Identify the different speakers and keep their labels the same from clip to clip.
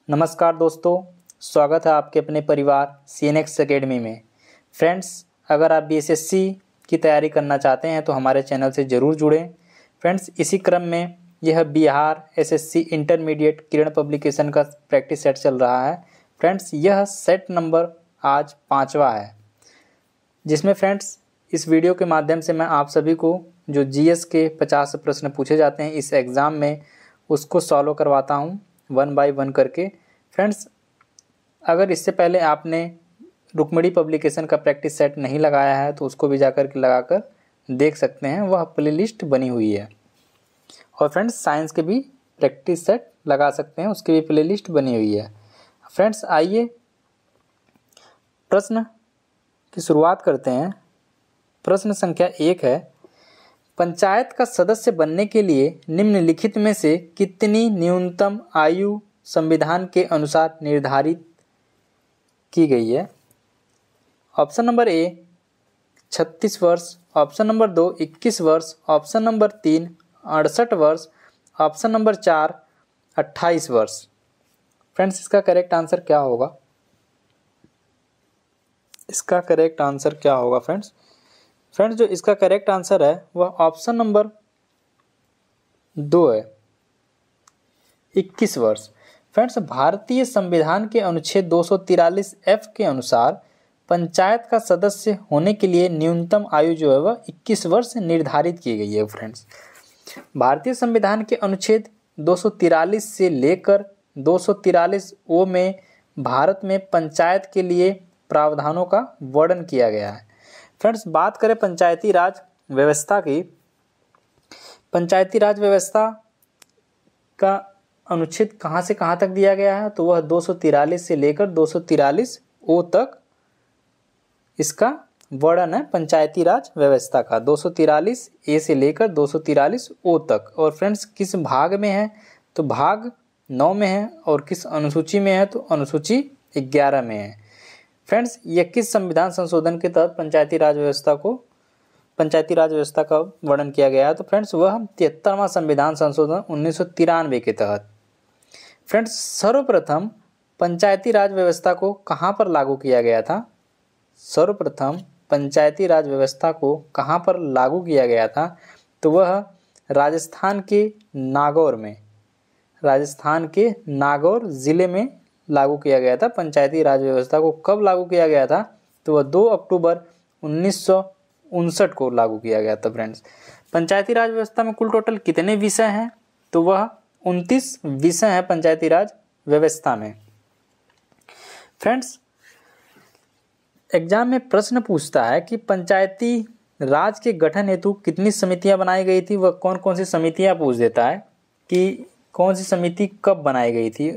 Speaker 1: नमस्कार दोस्तों, स्वागत है आपके अपने परिवार CNX एकेडमी में। फ्रेंड्स, अगर आप BSSC की तैयारी करना चाहते हैं तो हमारे चैनल से ज़रूर जुड़ें। फ्रेंड्स, इसी क्रम में यह बिहार SSC इंटरमीडिएट किरण पब्लिकेशन का प्रैक्टिस सेट चल रहा है। फ्रेंड्स, यह सेट नंबर आज 5वां है, जिसमें फ्रेंड्स इस वीडियो के माध्यम से मैं आप सभी को जो GS के 50 प्रश्न पूछे जाते हैं इस एग्ज़ाम में उसको सॉल्व करवाता हूँ 1 बाय 1 करके। फ्रेंड्स, अगर इससे पहले आपने रुक्मिणी पब्लिकेशन का प्रैक्टिस सेट नहीं लगाया है तो उसको भी जाकर के लगाकर देख सकते हैं, वह प्लेलिस्ट बनी हुई है। और फ्रेंड्स, साइंस के भी प्रैक्टिस सेट लगा सकते हैं, उसकी भी प्लेलिस्ट बनी हुई है। फ्रेंड्स, आइए प्रश्न की शुरुआत करते हैं। प्रश्न संख्या 1 है, पंचायत का सदस्य बनने के लिए निम्नलिखित में से कितनी न्यूनतम आयु संविधान के अनुसार निर्धारित की गई है? ऑप्शन नंबर ए 36 वर्ष, ऑप्शन नंबर 2 21 वर्ष, ऑप्शन नंबर 3 68 वर्ष, ऑप्शन नंबर 4 28 वर्ष। फ्रेंड्स, इसका करेक्ट आंसर क्या होगा? इसका करेक्ट आंसर क्या होगा फ्रेंड्स? फ्रेंड्स, जो इसका करेक्ट आंसर है वह ऑप्शन नंबर 2 है, 21 वर्ष। फ्रेंड्स, भारतीय संविधान के अनुच्छेद 243F के अनुसार पंचायत का सदस्य होने के लिए न्यूनतम आयु जो है वह 21 वर्ष निर्धारित की गई है। फ्रेंड्स, भारतीय संविधान के अनुच्छेद 243 से लेकर 243O में भारत में पंचायत के लिए प्रावधानों का वर्णन किया गया है। फ्रेंड्स, बात करें पंचायती राज व्यवस्था की, पंचायती राज व्यवस्था का अनुच्छेद कहाँ से कहाँ तक दिया गया है तो वह 243 से लेकर 243O तक इसका वर्णन है पंचायती राज व्यवस्था का, 243A से लेकर 243O तक। और फ्रेंड्स, किस भाग में है तो भाग 9 में है, और किस अनुसूची में है तो अनुसूची 11 में है। फ्रेंड्स, यह किस संविधान संशोधन के तहत पंचायती राज व्यवस्था का वर्णन किया गया है तो फ्रेंड्स वह 73वां संविधान संशोधन 1993 के तहत। फ्रेंड्स, सर्वप्रथम पंचायती राज व्यवस्था को कहाँ पर लागू किया गया था? सर्वप्रथम पंचायती राज व्यवस्था को कहाँ पर लागू किया गया था तो वह राजस्थान के नागौर ज़िले में लागू किया गया था। पंचायती राज व्यवस्था को कब लागू किया गया था तो वह 2 अक्टूबर 1959 को लागू किया गया था। फ्रेंड्स, पंचायती राज व्यवस्था में कुल टोटल कितने विषय हैं तो वह 29 विषय हैं पंचायती राज व्यवस्था में। फ्रेंड्स, एग्जाम में प्रश्न पूछता है कि पंचायती राज के गठन हेतु कितनी समितियां बनाई गई थी, वह कौन कौन सी समितियां पूछ देता है कि कौन सी समिति कब बनाई गई थी,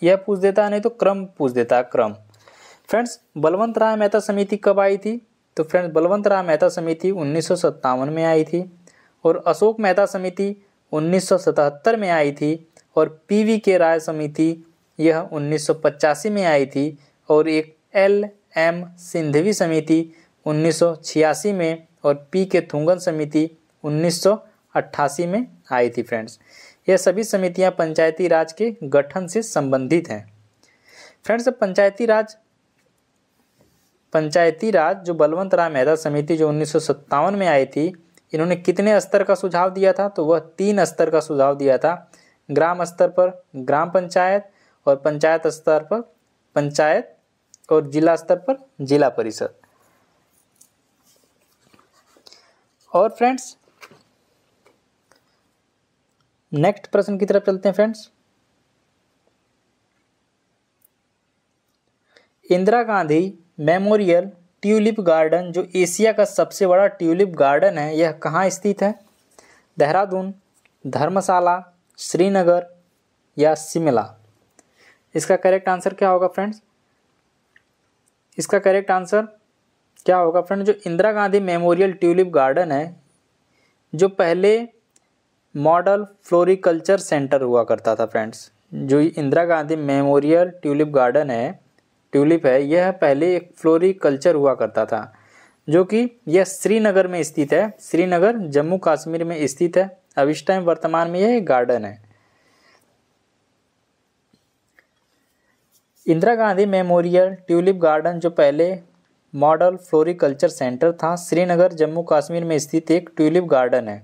Speaker 1: यह पूछ देता है, नहीं तो क्रम पूछ देता है, क्रम। फ्रेंड्स, बलवंत राय मेहता समिति कब आई थी तो फ्रेंड्स बलवंत राय मेहता समिति 1957 में आई थी, और अशोक मेहता समिति 1977 में आई थी, और PV राय समिति यह 1985 में आई थी, और एक LM सिंघवी समिति 1986 में, और PK थुंगन समिति 1988 में आई थी। फ्रेंड्स, यह सभी समितियां पंचायती राज के गठन से संबंधित हैं। फ्रेंड्स, पंचायती राज जो बलवंत राय मेहता समिति जो 1957 में आई थी, इन्होंने कितने स्तर का सुझाव दिया था तो वह 3 स्तर का सुझाव दिया था। ग्राम स्तर पर ग्राम पंचायत, और पंचायत स्तर पर पंचायत, और जिला स्तर पर जिला परिषद। और फ्रेंड्स, नेक्स्ट प्रश्न की तरफ चलते हैं। Friends, Indira Gandhi memorial tulip garden जो एशिया का सबसे बड़ा ट्यूलिप गार्डन है, यह कहाँ स्थित है? देहरादून, धर्मशाला, श्रीनगर या शिमला? इसका करेक्ट आंसर क्या होगा फ्रेंड्स? इसका करेक्ट आंसर क्या होगा फ्रेंड्स? जो Indira Gandhi memorial tulip garden है, जो पहले मॉडल फ्लोरिकल्चर सेंटर हुआ करता था। फ्रेंड्स, जो Indira Gandhi memorial tulip garden है, ट्यूलिप है, यह पहले एक फ्लोरिकल्चर हुआ करता था, जो कि यह श्रीनगर में स्थित है। श्रीनगर जम्मू कश्मीर में स्थित है। अब इस टाइम वर्तमान में यह एक गार्डन है। Indira Gandhi memorial tulip garden जो पहले मॉडल फ्लोरिकल्चर सेंटर था, श्रीनगर जम्मू कश्मीर में स्थित एक ट्यूलिप गार्डन है।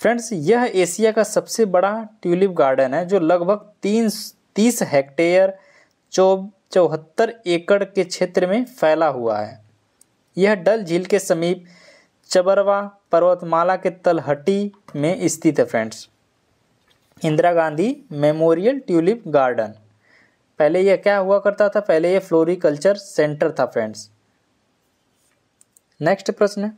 Speaker 1: फ्रेंड्स, यह एशिया का सबसे बड़ा ट्यूलिप गार्डन है जो लगभग 30 हेक्टेयर 74 एकड़ के क्षेत्र में फैला हुआ है। यह डल झील के समीप चबरवा पर्वतमाला के तलहटी में स्थित है। Friends, Indira Gandhi memorial tulip garden, पहले यह क्या हुआ करता था? पहले यह फ्लोरिकल्चर सेंटर था। फ्रेंड्स, नेक्स्ट प्रश्न,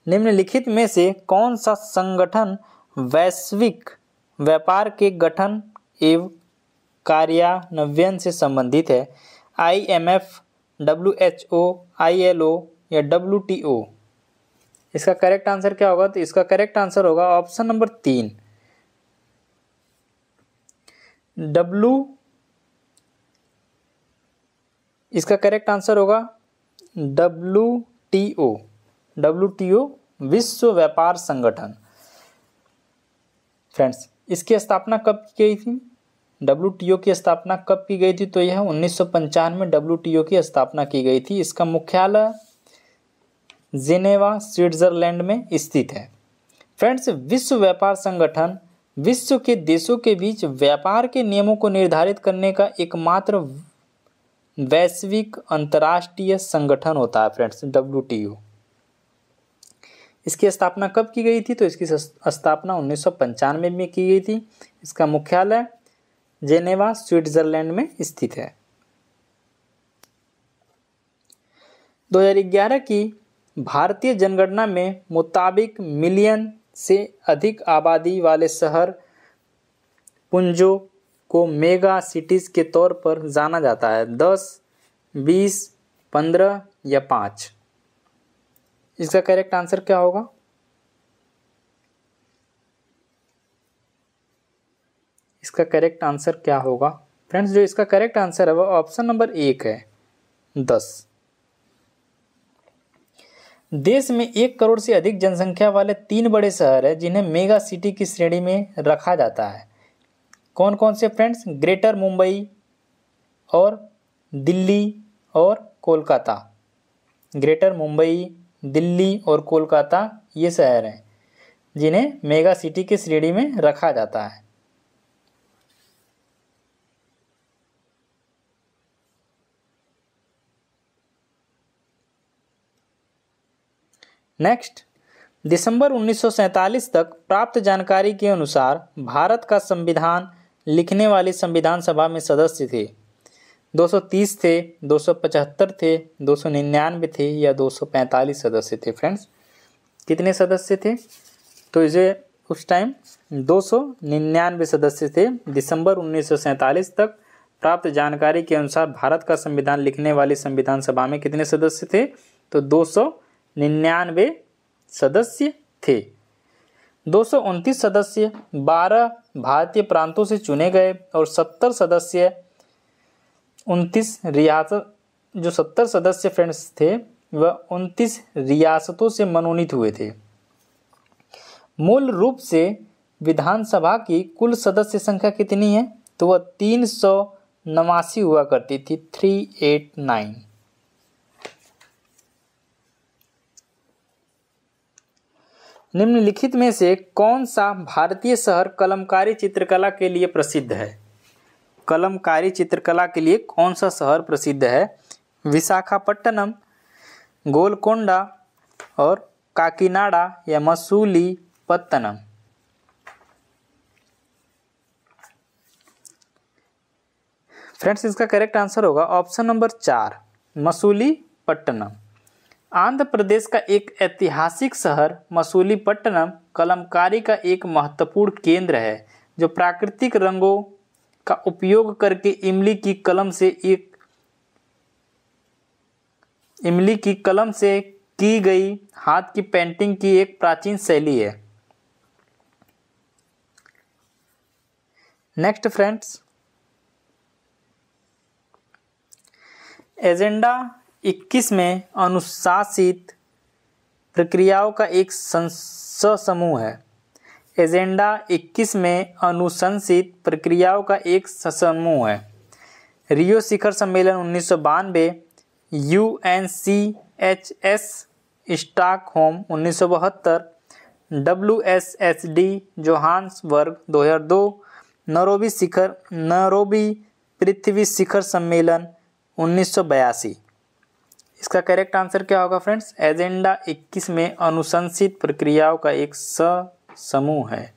Speaker 1: निम्नलिखित में से कौन सा संगठन वैश्विक व्यापार के गठन एवं कार्यान्वयन से संबंधित है? IMF, WHO, ILO या WTO? इसका करेक्ट आंसर क्या होगा? तो इसका करेक्ट आंसर होगा ऑप्शन नंबर 3, इसका करेक्ट आंसर होगा WTO, विश्व व्यापार संगठन। फ्रेंड्स, इसकी स्थापना कब की गई थी? WTO की स्थापना कब की गई थी? तो यह 1995 में WTO की स्थापना की गई थी। इसका मुख्यालय जिनेवा स्विट्जरलैंड में स्थित है। फ्रेंड्स, विश्व व्यापार संगठन विश्व के देशों के बीच व्यापार के नियमों को निर्धारित करने का एकमात्र वैश्विक अंतर्राष्ट्रीय संगठन होता है। फ्रेंड्स, WTO, इसकी स्थापना कब की गई थी? तो इसकी स्थापना 1995 में की गई थी। इसका मुख्यालय जेनेवा स्विट्जरलैंड में स्थित है। 2011 की भारतीय जनगणना में मुताबिक मिलियन से अधिक आबादी वाले शहर पुंजों को मेगा सिटीज के तौर पर जाना जाता है। 10, 20, 15 या 5? इसका करेक्ट आंसर क्या होगा? इसका करेक्ट आंसर क्या होगा? फ्रेंड्स, जो इसका करेक्ट आंसर है वो ऑप्शन नंबर 1 है, 10। देश में 1 करोड़ से अधिक जनसंख्या वाले 3 बड़े शहर हैं जिन्हें मेगा सिटी की श्रेणी में रखा जाता है। कौन कौन से? फ्रेंड्स, ग्रेटर मुंबई और दिल्ली और कोलकाता। ग्रेटर मुंबई, दिल्ली और कोलकाता ये शहर हैं जिन्हें मेगा सिटी की श्रेणी में रखा जाता है। नेक्स्ट, दिसंबर 1947 तक प्राप्त जानकारी के अनुसार भारत का संविधान लिखने वाली संविधान सभा में सदस्य थे 230 थे, 275 थे, 299 थे या 245 सदस्य थे। फ्रेंड्स, कितने सदस्य थे? तो इसे उस टाइम 299 सदस्य थे। दिसंबर 1947 तक प्राप्त जानकारी के अनुसार भारत का संविधान लिखने वाली संविधान सभा में कितने सदस्य थे? तो 299 सदस्य थे। 229 सदस्य 12 भारतीय प्रांतों से चुने गए और 70 सदस्य 29 रियासत, जो 70 सदस्य फ्रेंड्स थे वह 29 रियासतों से मनोनीत हुए थे। मूल रूप से विधानसभा की कुल सदस्य संख्या कितनी है? तो वह 389 हुआ करती थी, 389। निम्नलिखित में से कौन सा भारतीय शहर कलमकारी चित्रकला के लिए प्रसिद्ध है? कलमकारी चित्रकला के लिए कौन सा शहर प्रसिद्ध है? विशाखापट्टनम, गोलकोंडा और काकीनाडा या मसूलीपट्टनम? फ्रेंड्स, इसका करेक्ट आंसर होगा ऑप्शन नंबर 4, मसूलीपट्टनम। आंध्र प्रदेश का एक ऐतिहासिक शहर मसूलीपट्टनम कलमकारी का एक महत्वपूर्ण केंद्र है जो प्राकृतिक रंगों का उपयोग करके इमली की कलम से की गई हाथ की पेंटिंग की एक प्राचीन शैली है। नेक्स्ट फ्रेंड्स, एजेंडा 21 में अनुशासित प्रक्रियाओं का एक समूह है। एजेंडा 21 में अनुशंसित प्रक्रियाओं का एक समूह है। रियो शिखर सम्मेलन 1992, UNCHS Stockholm 1972, WSHD Johannesburg 2002, Nairobi पृथ्वी शिखर सम्मेलन 1982। इसका करेक्ट आंसर क्या होगा फ्रेंड्स? एजेंडा 21 में अनुशंसित प्रक्रियाओं का एक समूह है।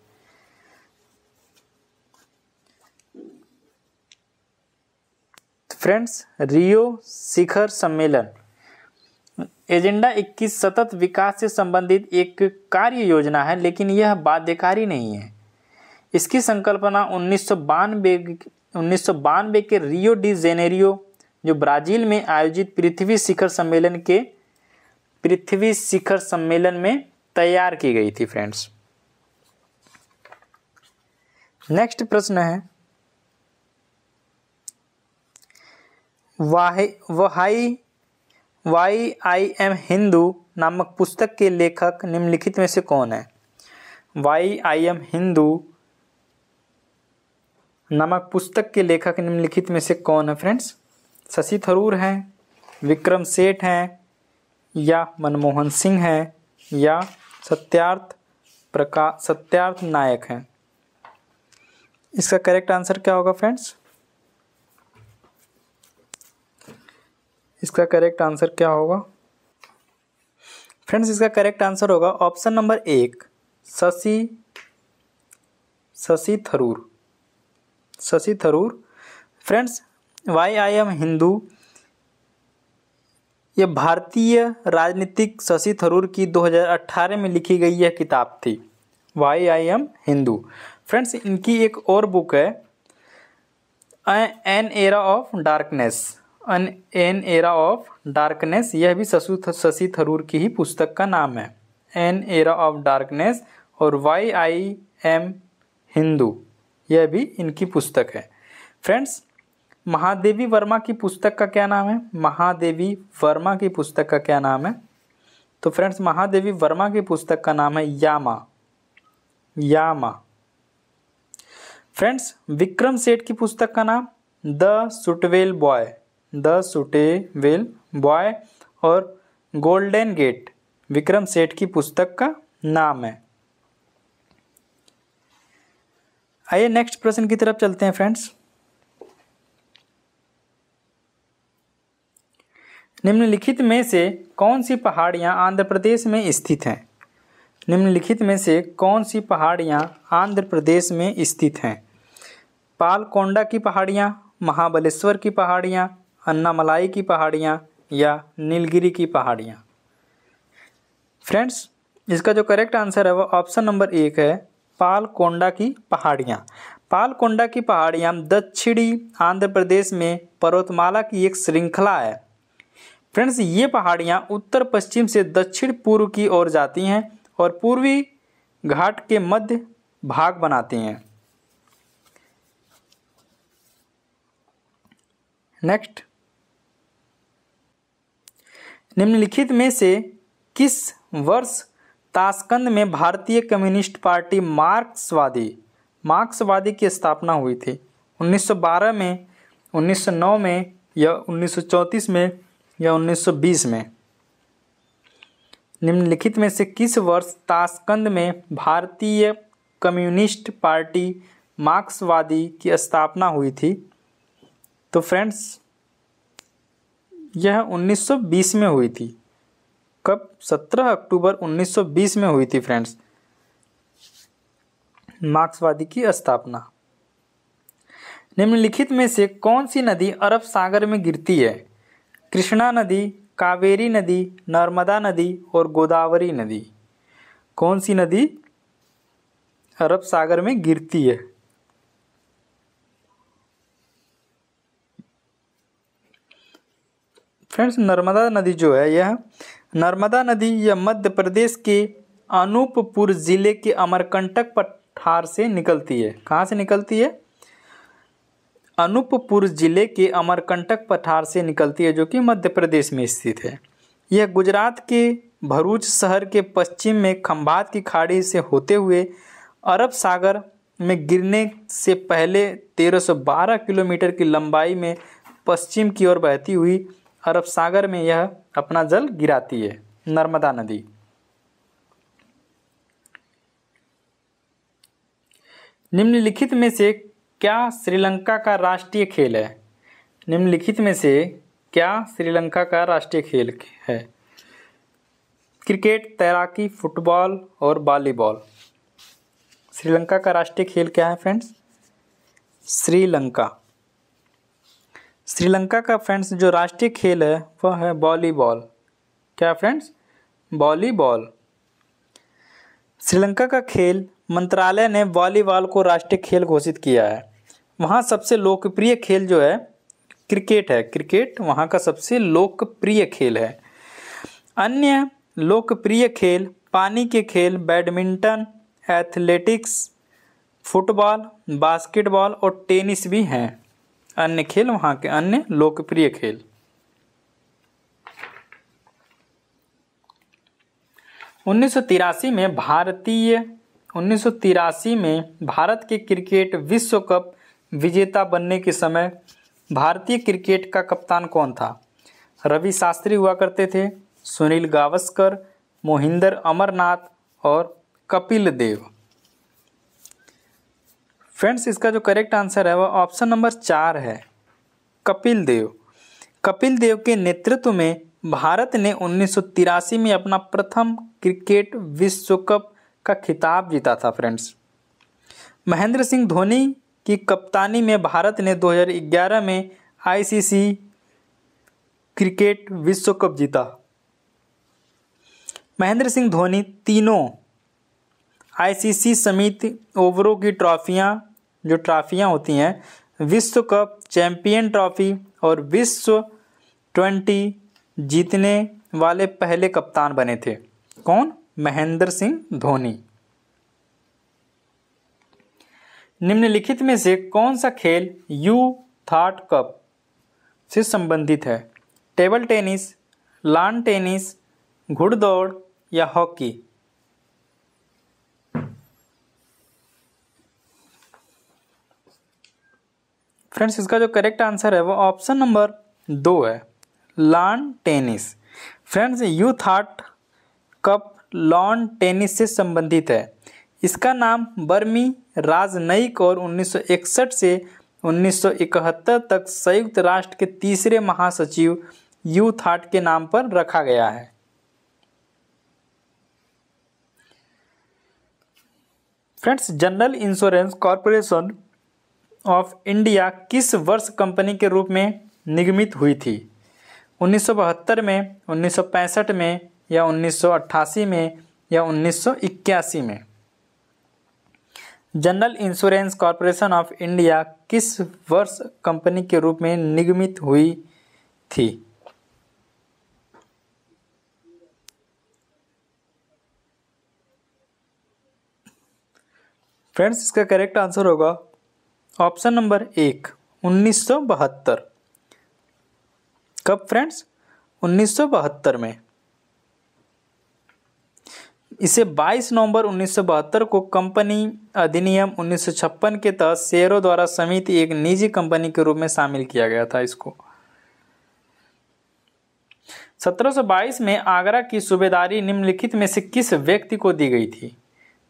Speaker 1: फ्रेंड्स, रियो शिखर सम्मेलन एजेंडा 21 सतत विकास से संबंधित एक कार्य योजना है, लेकिन यह बाध्यकारी नहीं है। इसकी संकल्पना 1992 के रियो डी जेनेरियो जो ब्राजील में आयोजित पृथ्वी शिखर सम्मेलन में तैयार की गई थी फ्रेंड्स। नेक्स्ट प्रश्न है, वाई आई एम हिंदू नामक पुस्तक के लेखक निम्नलिखित में से कौन है? वाई आई एम हिंदू नामक पुस्तक के लेखक निम्नलिखित में से कौन है फ्रेंड्स? शशि थरूर हैं, विक्रम सेठ हैं, या मनमोहन सिंह हैं, या सत्यार्थ नायक हैं? इसका करेक्ट आंसर क्या होगा फ्रेंड्स? इसका करेक्ट आंसर क्या होगा फ्रेंड्स? इसका करेक्ट आंसर होगा option number 1, Shashi Tharoor. Friends, why I am Hindu ये भारतीय राजनीतिक शशि थरूर की 2018 में लिखी गई यह किताब थी, why I am Hindu. Friends, इनकी एक और बुक है एन एरा ऑफ डार्कनेस, यह भी शशि थरूर की ही पुस्तक का नाम है, एन एरा ऑफ डार्कनेस। और वाई आई एम हिंदू यह भी इनकी पुस्तक है। फ्रेंड्स, महादेवी वर्मा की पुस्तक का क्या नाम है? महादेवी वर्मा की पुस्तक का क्या नाम है? तो फ्रेंड्स, महादेवी वर्मा की पुस्तक का नाम है यामा। फ्रेंड्स, विक्रम सेठ की पुस्तक का नाम द सुटेबल बॉय और गोल्डन गेट विक्रम सेठ की पुस्तक का नाम है। आइए नेक्स्ट प्रश्न की तरफ चलते हैं फ्रेंड्स। निम्नलिखित में से कौन सी पहाड़ियां आंध्र प्रदेश में स्थित हैं? निम्नलिखित में से कौन सी पहाड़ियां आंध्र प्रदेश में स्थित हैं? पालकोंडा की पहाड़ियां, महाबलेश्वर की पहाड़ियां, अन्नामलाई की पहाड़ियां, या नीलगिरी की पहाड़ियां? फ्रेंड्स, इसका जो करेक्ट आंसर है वो ऑप्शन नंबर 1 है, पालकोंडा की पहाड़ियां। पालकोंडा की पहाड़ियां दक्षिणी आंध्र प्रदेश में पर्वतमाला की एक श्रृंखला है। फ्रेंड्स, ये पहाड़ियां उत्तर पश्चिम से दक्षिण पूर्व की ओर जाती हैं और पूर्वी घाट के मध्य भाग बनाती हैं। नेक्स्ट, निम्नलिखित में से किस वर्ष ताशकंद में भारतीय कम्युनिस्ट पार्टी मार्क्सवादी की स्थापना हुई थी? 1912 में, 1909 में, या 1934 में, या 1920 में? निम्नलिखित में से किस वर्ष ताशकंद में भारतीय कम्युनिस्ट पार्टी मार्क्सवादी की स्थापना हुई थी? तो फ्रेंड्स, यह 1920 में हुई थी। कब? 17 अक्टूबर 1920 में हुई थी फ्रेंड्स मार्क्सवादी की स्थापना। निम्नलिखित में से कौन सी नदी अरब सागर में गिरती है? कृष्णा नदी, कावेरी नदी, नर्मदा नदी और गोदावरी नदी? कौन सी नदी अरब सागर में गिरती है? फ्रेंड्स, नर्मदा नदी जो है यह मध्य प्रदेश के अनूपपुर जिले के अमरकंटक पठार से निकलती है। कहाँ से निकलती है? अनूपपुर जिले के अमरकंटक पठार से निकलती है, जो कि मध्य प्रदेश में स्थित है। यह गुजरात के भरूच शहर के पश्चिम में खंभात की खाड़ी से होते हुए अरब सागर में गिरने से पहले 1312 किलोमीटर की लंबाई में पश्चिम की ओर बहती हुई अरब सागर में यह अपना जल गिराती है, नर्मदा नदी। निम्नलिखित में से क्या श्रीलंका का राष्ट्रीय खेल है? निम्नलिखित में से क्या श्रीलंका का राष्ट्रीय खेल है? क्रिकेट, तैराकी, फुटबॉल और वॉलीबॉल। श्रीलंका का राष्ट्रीय खेल क्या है फ्रेंड्स? श्रीलंका का फ्रेंड्स जो राष्ट्रीय खेल है वह है वॉलीबॉल। क्या फ्रेंड्स? वॉलीबॉल। श्रीलंका का खेल मंत्रालय ने वॉलीबॉल को राष्ट्रीय खेल घोषित किया है। वहाँ सबसे लोकप्रिय खेल जो है क्रिकेट है। क्रिकेट वहाँ का सबसे लोकप्रिय खेल है। अन्य लोकप्रिय खेल पानी के खेल बैडमिंटन, एथलेटिक्स, फुटबॉल, बास्केटबॉल और टेनिस भी हैं। अन्य खेल वहाँ के अन्य लोकप्रिय खेल। 1983 में भारत के क्रिकेट विश्व कप विजेता बनने के समय भारतीय क्रिकेट का कप्तान कौन था? रवि शास्त्री हुआ करते थे, सुनील गावस्कर, मोहिंदर अमरनाथ और कपिल देव। फ्रेंड्स इसका जो करेक्ट आंसर है वह ऑप्शन नंबर 4 है, कपिल देव। कपिल देव के नेतृत्व में भारत ने 1983 में अपना प्रथम क्रिकेट विश्व कप का खिताब जीता था फ्रेंड्स। महेंद्र सिंह धोनी की कप्तानी में भारत ने 2011 में आईसीसी क्रिकेट विश्व कप जीता। महेंद्र सिंह धोनी तीनों आईसीसी समिति ओवरों की ट्रॉफियां होती हैं, विश्व कप, चैंपियन ट्रॉफी और विश्व 20 जीतने वाले पहले कप्तान बने थे। कौन? महेंद्र सिंह धोनी। निम्नलिखित में से कौन सा खेल यूथ कप से संबंधित है? टेबल टेनिस, लॉन टेनिस, घुड़दौड़ या हॉकी? फ्रेंड्स इसका जो करेक्ट आंसर है वो ऑप्शन नंबर 2 है, lawn tennis. Friends youth cup lawn tennis से संबंधित है। इसका नाम बर्मी राजनयिक और 1961 से 1971 तक संयुक्त राष्ट्र के तीसरे महासचिव यूथ के नाम पर रखा गया है। Friends general insurance corporation of India किस वर्ष कंपनी के रूप में निगमित हुई थी? 1972 में, 1965 में या 1988 में या 1981 में? General insurance corporation of India किस वर्ष कंपनी के रूप में निगमित हुई थी? फ्रेंड्स इसका करेक्ट आंसर होगा ऑप्शन नंबर 1, 1972। कब फ्रेंड्स? 1972 में। इसे 22 नवंबर 1972 को कंपनी अधिनियम 1956 के तहत शेयरों द्वारा समिति एक निजी कंपनी के रूप में शामिल किया गया था। इसको 1722 में आगरा की सूबेदारी निम्नलिखित में से किस व्यक्ति को दी गई थी?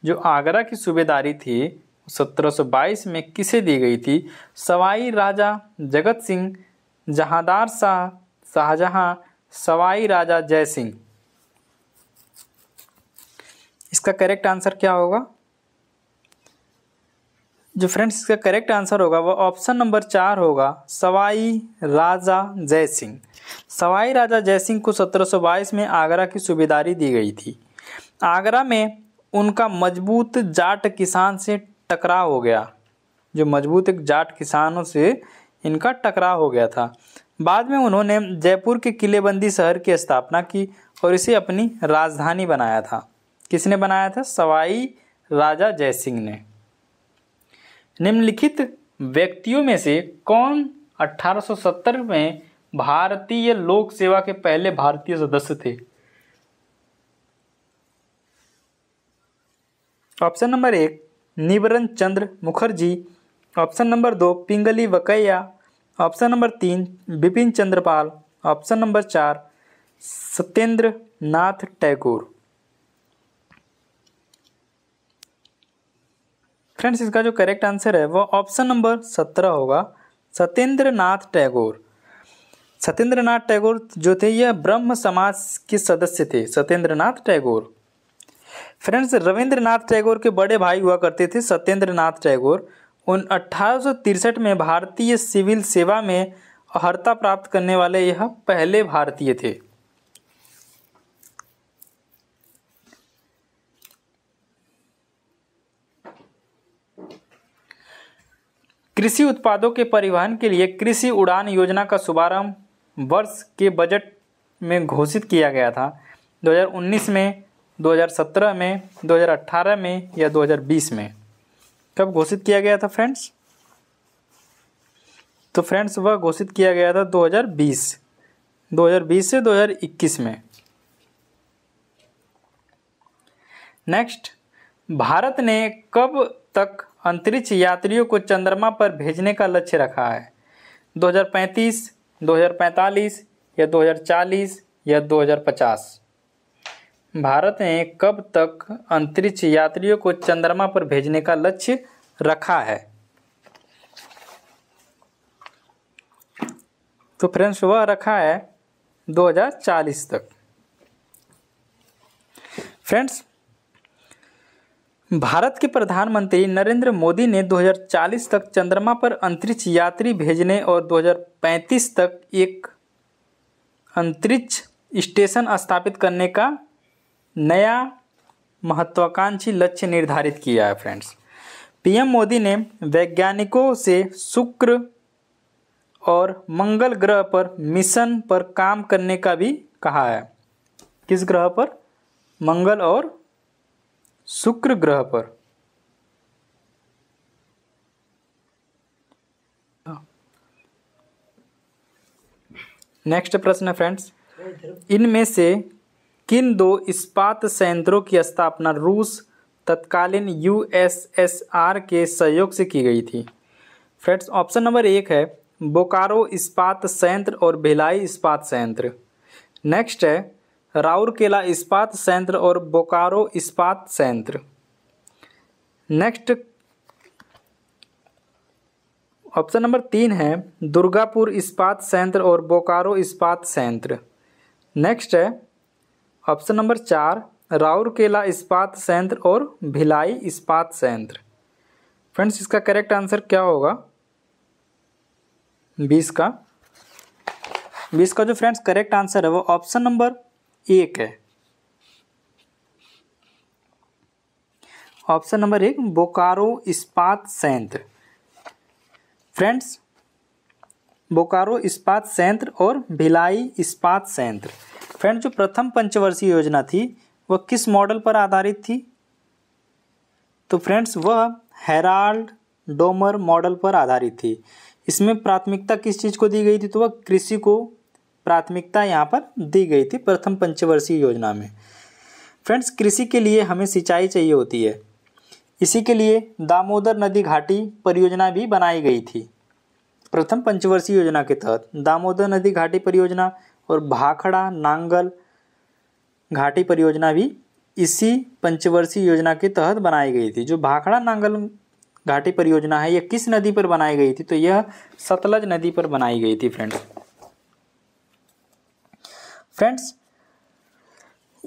Speaker 1: जो आगरा की सूबेदारी थी 1722 में किसे दी गई थी? सवाई राजा जगत सिंह, जहांदार शाह शाहजहां, सवाई राजा जय सिंह। इसका करेक्ट आंसर क्या होगा? जो फ्रेंड्स इसका करेक्ट आंसर होगा वो ऑप्शन नंबर 4 होगा, सवाई राजा जय सिंह। सवाई राजा जय सिंह को 1722 में आगरा की सूबेदारी दी गई थी। आगरा में उनका मजबूत जाट किसान से टकराव हो गया। जो मजबूत एक जाट किसानों से इनका टकराव हो गया था। बाद में उन्होंने जयपुर के किलेबंदी शहर की स्थापना की और इसे अपनी राजधानी बनाया था। किसने बनाया था? सवाई राजा जय सिंह ने। निम्नलिखित व्यक्तियों में से कौन 1870 में भारतीय लोक सेवा के पहले भारतीय सदस्य थे? Option number 1 Nibaran Chandra Mukherjee, option number 2 Pingali Venkayya, option number 3 Bipin Chandrapal, option number 4 Satyendra Nath Tagore. Friends इसका जो करेक्ट आंसर है वो ऑप्शन नंबर 17 होगा, सत्येंद्र नाथ टैगोर। सत्येंद्र नाथ टैगोर जो थे यह ब्रह्म समाज के सदस्य थे, सत्येंद्र नाथ टैगोर। फ्रेंड्स रविंद्रनाथ टैगोर के बड़े भाई हुआ करते थे सत्येंद्र नाथ टैगोर। 1863 में भारतीय सिविल सेवा में अर्हता प्राप्त करने वाले यह पहले भारतीय थे। कृषि उत्पादों के परिवहन के लिए कृषि उड़ान योजना का शुभारंभ वर्ष के बजट में घोषित किया गया था। 2019 में, 2017 में, 2018 में या 2020 में? कब घोषित किया गया था फ्रेंड्स? तो फ्रेंड्स वह घोषित किया गया था 2020 से 2021 में। नेक्स्ट, भारत ने कब तक अंतरिक्ष यात्रियों को चंद्रमा पर भेजने का लक्ष्य रखा है? 2035, 2045 या 2040 या 2050? भारत ने कब तक अंतरिक्ष यात्रियों को चंद्रमा पर भेजने का लक्ष्य रखा है? तो फ्रेंड्स वह रखा है 2040 तक। फ्रेंड्स भारत के प्रधानमंत्री नरेंद्र मोदी ने 2040 तक चंद्रमा पर अंतरिक्ष यात्री भेजने और 2035 तक एक अंतरिक्ष स्टेशन स्थापित करने का नया महत्वाकांक्षी लक्ष्य निर्धारित किया है। फ्रेंड्स पीएम मोदी ने वैज्ञानिकों से शुक्र और मंगल ग्रह पर मिशन पर काम करने का भी कहा है। किस ग्रह पर? मंगल और शुक्र ग्रह पर। नेक्स्ट प्रश्न है फ्रेंड्स, इनमें से किन दो इस्पात संयंत्रों की स्थापना रूस तत्कालीन यूएसएसआर के सहयोग से की गई थी? फ्रेंड्स ऑप्शन नंबर 1 है बोकारो इस्पात संयंत्र और भिलाई इस्पात संयंत्र। नेक्स्ट है राउरकेला इस्पात संयंत्र और बोकारो इस्पात संयंत्र। नेक्स्ट ऑप्शन नंबर 3 है दुर्गापुर इस्पात संयंत्र और बोकारो इस्पात संयंत्र। नेक्स्ट है ऑप्शन नंबर 4 राउरकेला इस्पात संयंत्र और भिलाई इस्पात संयंत्र। फ्रेंड्स इसका करेक्ट आंसर क्या होगा? 20 का जो फ्रेंड्स करेक्ट आंसर है वो ऑप्शन नंबर 1 है। ऑप्शन नंबर 1 बोकारो इस्पात संयंत्र। फ्रेंड्स बोकारो इस्पात संयंत्र और भिलाई इस्पात संयंत्र। फ्रेंड्स जो प्रथम पंचवर्षीय योजना थी वह किस मॉडल पर आधारित थी? तो फ्रेंड्स वह हेराल्ड डोमर मॉडल पर आधारित थी। इसमें प्राथमिकता किस चीज़ को दी गई थी? तो वह कृषि को प्राथमिकता यहाँ पर दी गई थी प्रथम पंचवर्षीय योजना में। फ्रेंड्स कृषि के लिए हमें सिंचाई चाहिए होती है, इसी के लिए दामोदर नदी घाटी परियोजना भी बनाई गई थी। प्रथम पंचवर्षीय योजना के तहत दामोदर नदी घाटी परियोजना और भाखड़ा नांगल घाटी परियोजना भी इसी पंचवर्षीय योजना के तहत बनाई गई थी। जो भाखड़ा नांगल घाटी परियोजना है यह किस नदी पर बनाई गई थी? तो यह सतलज नदी पर बनाई गई थी। फ्रेंड्स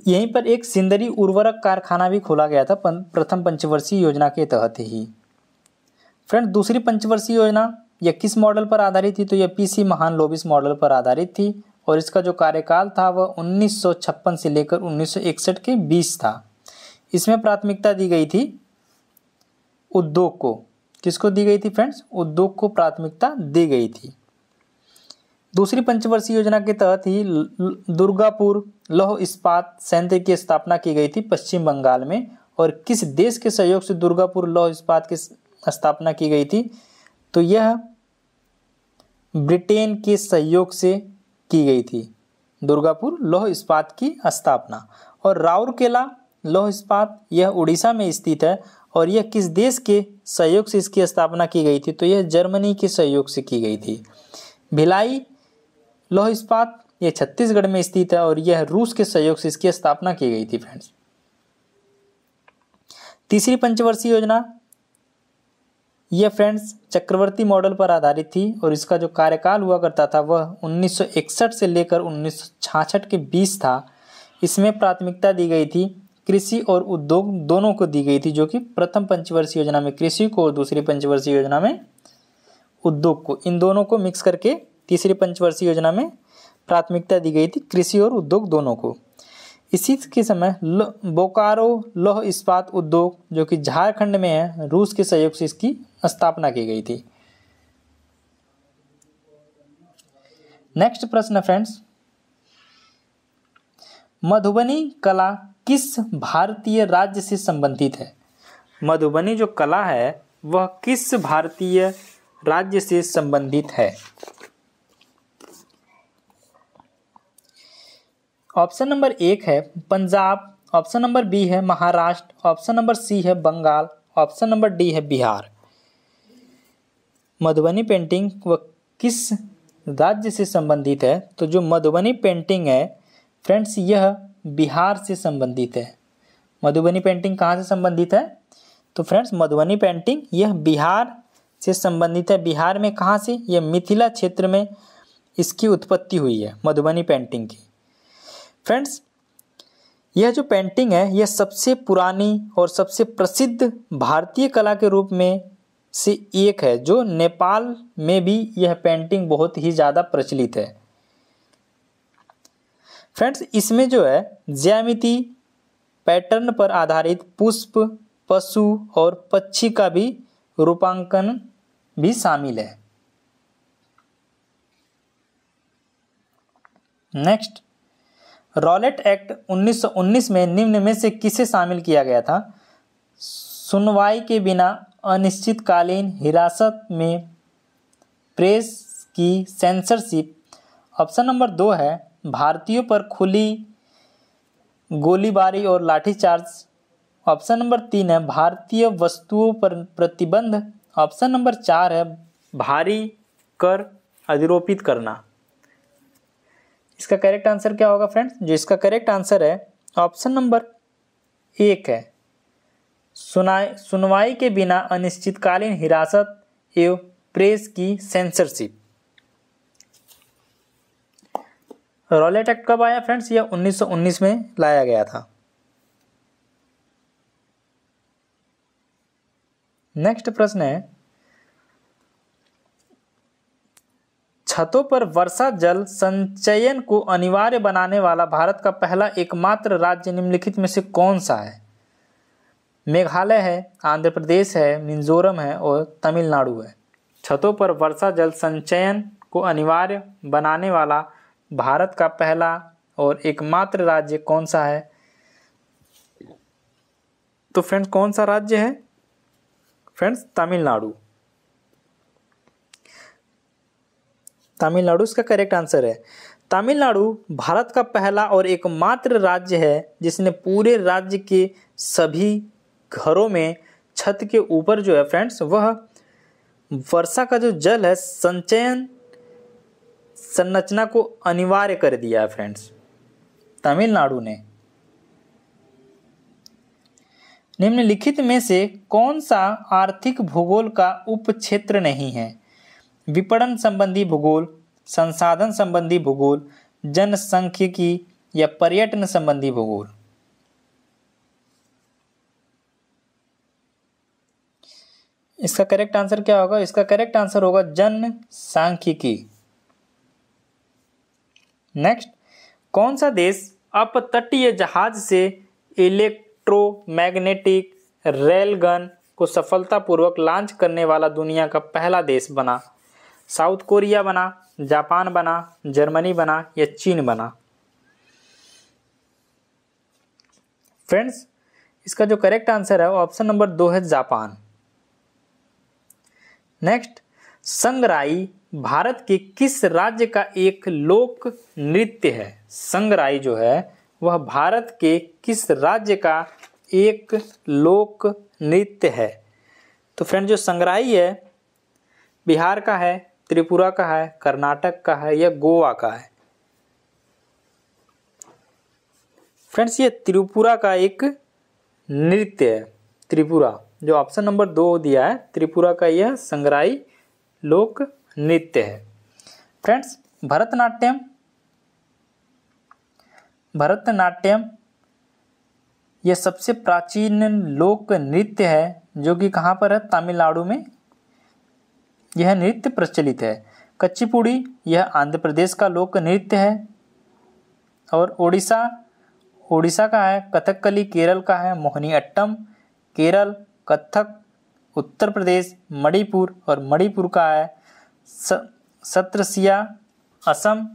Speaker 1: यहीं पर एक सिंदरी उर्वरक कारखाना भी खोला गया था प्रथम पंचवर्षीय योजना के तहत ही। फ्रेंड्स दूसरी पंचवर्षीय योजना यह किस मॉडल पर आधारित थी? तो यह पीसी महालनोबिस मॉडल पर आधारित थी और इसका जो कार्यकाल था वह 1956 से लेकर 1961 के बीच था। इसमें प्राथमिकता दी गई थी उद्योग को। किसको दी गई थी फ्रेंड्स? उद्योग को प्राथमिकता दी गई थी। दूसरी पंचवर्षीय योजना के तहत ही दुर्गापुर लौह इस्पात संयंत्र की स्थापना की गई थी पश्चिम बंगाल में। और किस देश के सहयोग से दुर्गापुर लौह इस्पात की स्थापना की गई थी? तो यह ब्रिटेन के सहयोग से की गई थी दुर्गापुर लौह इस्पात की स्थापना। और राउरकेला लौह इस्पात यह उड़ीसा में स्थित है और यह किस देश के सहयोग से इसकी स्थापना की गई थी? तो यह जर्मनी के सहयोग से की गई थी। भिलाई लौह इस्पात ये छत्तीसगढ़ में स्थित है और यह रूस के सहयोग से इसकी स्थापना की गई थी फ्रेंड्स। तीसरी पंचवर्षीय योजना यह फ्रेंड्स चक्रवर्ती मॉडल पर आधारित थी और इसका जो कार्यकाल हुआ करता था वह 1961 से लेकर 1966 के बीच था। इसमें प्राथमिकता दी गई थी कृषि और उद्योग दोनों को दी गई थी, जो कि प्रथम पंचवर्षीय योजना में कृषि को और दूसरी पंचवर्षीय योजना में उद्योग को, इन दोनों को मिक्स करके तीसरी पंचवर्षीय योजना में प्राथमिकता दी गई थी कृषि और उद्योग दोनों को। इसी के समय बोकारो लौह इस्पात उद्योग जो कि झारखंड में है, रूस के सहयोग से इसकी स्थापना की गई थी। नेक्स्ट प्रश्न है फ्रेंड्स, मधुबनी कला किस भारतीय राज्य से संबंधित है? मधुबनी जो कला है वह किस भारतीय राज्य से संबंधित है? ऑप्शन नंबर 1 है पंजाब, ऑप्शन नंबर बी है महाराष्ट्र, ऑप्शन नंबर सी है बंगाल, ऑप्शन नंबर डी है बिहार। मधुबनी पेंटिंग वह किस राज्य से संबंधित है? तो जो मधुबनी पेंटिंग है फ्रेंड्स यह बिहार से संबंधित है। मधुबनी पेंटिंग कहाँ से संबंधित है? तो फ्रेंड्स मधुबनी पेंटिंग यह बिहार से संबंधित है। बिहार में कहाँ से? यह मिथिला क्षेत्र में इसकी उत्पत्ति हुई है मधुबनी पेंटिंग की। फ्रेंड्स यह जो पेंटिंग है यह सबसे पुरानी और सबसे प्रसिद्ध भारतीय कला के रूप में से एक है, जो नेपाल में भी यह पेंटिंग बहुत ही ज़्यादा प्रचलित है। फ्रेंड्स इसमें जो है ज्यामिति पैटर्न पर आधारित पुष्प, पशु और पक्षी का भी रूपांकन भी शामिल है। नेक्स्ट, रॉलेट एक्ट 1919 में निम्न में से किसे शामिल किया गया था? सुनवाई के बिना अनिश्चितकालीन हिरासत में प्रेस की सेंसरशिप। ऑप्शन नंबर 2 है भारतीयों पर खुली गोलीबारी और लाठीचार्ज। ऑप्शन नंबर 3 है भारतीय वस्तुओं पर प्रतिबंध। ऑप्शन नंबर 4 है भारी कर अधिरोपित करना। इसका करेक्ट आंसर क्या होगा फ्रेंड्स? जो इसका करेक्ट आंसर है ऑप्शन नंबर 1 है सुनवाई के बिना अनिश्चितकालीन हिरासत एवं प्रेस की सेंसरशिप। रॉलेट एक्ट कब आया फ्रेंड्स? यह 1919 में लाया गया था। नेक्स्ट प्रश्न है, छतों पर वर्षा जल संचयन को अनिवार्य बनाने वाला भारत का पहला एकमात्र राज्य निम्नलिखित में से कौन सा है? मेघालय है, आंध्र प्रदेश है, मिजोरम है और तमिलनाडु है। छतों पर वर्षा जल संचयन को अनिवार्य बनाने वाला भारत का पहला और एकमात्र राज्य कौन सा है? तो फ्रेंड्स कौन सा राज्य है? फ्रेंड्स तमिलनाडु। तमिलनाडु इसका करेक्ट आंसर है। तमिलनाडु भारत का पहला और एकमात्र राज्य है जिसने पूरे राज्य के सभी घरों में छत के ऊपर जो है फ्रेंड्स वह वर्षा का जो जल है संचयन संरचना को अनिवार्य कर दिया है फ्रेंड्स तमिलनाडु ने। निम्नलिखित में से कौन सा आर्थिक भूगोल का उपक्षेत्र नहीं है? विपणन संबंधी भूगोल, संसाधन संबंधी भूगोल, जनसांख्यिकी या पर्यटन संबंधी भूगोल। इसका करेक्ट आंसर क्या होगा? इसका करेक्ट आंसर होगा जनसांख्यिकी। नेक्स्ट, कौन सा देश अपतटीय जहाज से इलेक्ट्रोमैग्नेटिक रेलगन को सफलतापूर्वक लॉन्च करने वाला दुनिया का पहला देश बना? साउथ कोरिया बना, जापान बना, जर्मनी बना या चीन बना? फ्रेंड्स इसका जो करेक्ट आंसर है ऑप्शन नंबर 2 है जापान। नेक्स्ट, संगराई भारत के किस राज्य का एक लोक नृत्य है? संगराई जो है वह भारत के किस राज्य का एक लोक नृत्य है? तो फ्रेंड जो संगराई है बिहार का है, त्रिपुरा का है, कर्नाटक का है या गोवा का है? फ्रेंड्स ये त्रिपुरा का एक नृत्य है। त्रिपुरा जो ऑप्शन नंबर 2 दिया है, त्रिपुरा का यह संगराई लोक नृत्य है। फ्रेंड्स भरतनाट्यम यह सबसे प्राचीन लोक नृत्य है जो कि कहाँ पर है? तमिलनाडु में यह नृत्य प्रचलित है। कुचिपुड़ी यह आंध्र प्रदेश का लोक नृत्य है। और उड़ीसा का है। कथकली केरल का है। मोहिनीअट्टम केरल, कथक उत्तर प्रदेश, मणिपुर का है सत्रसिया असम,